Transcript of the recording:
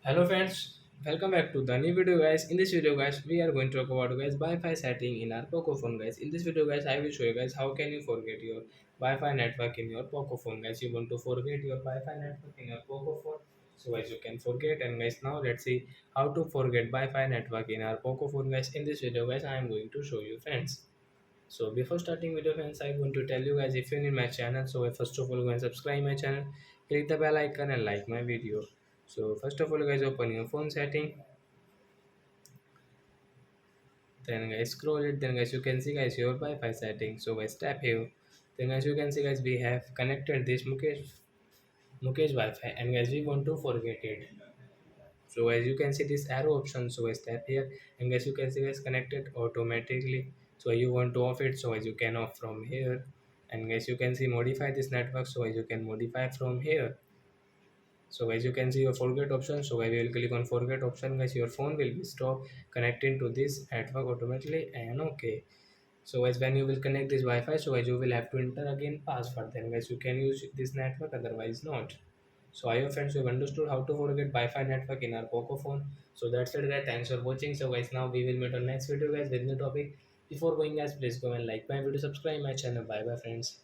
Hello friends, welcome back to the new video guys. In this video guys, we are going to talk about guys Wi-Fi setting in our Poco phone guys. In this video guys, I will show you guys how can you forget your Wi-Fi network in your Poco phone guys. You want to forget your Wi-Fi network in your Poco phone, so guys you can forget. And guys now let's see how to forget Wi-Fi network in our Poco phone guys. In this video guys, I am going to show you friends. So before starting video friends, I want to tell you guys if you're new in my channel, so first of all go and subscribe my channel, click the bell icon and like my video. So first of all guys open your phone setting, then guys scroll it, then guys you can see guys your Wi-Fi setting. So guys tap here, then guys you can see guys we have connected this Mukesh Wi-Fi and guys we want to forget it. So as you can see this arrow option, so guys tap here and guys you can see guys connected automatically. So you want to off it, so as you can off from here, and guys you can see modify this network, so as you can modify from here. So as you can see your forget option, so I will click on forget option guys, your phone will be stop connecting to this network automatically and okay. So as when you will connect this Wi-Fi, so as you will have to enter again password, then guys you can use this network, otherwise not. So I hope friends you have understood how to forget Wi-Fi network in our Poco phone. So that's it guys. Thanks for watching. So guys now we will meet on next video guys with new topic. Before going guys, please go and like my video, subscribe my channel. Bye bye friends.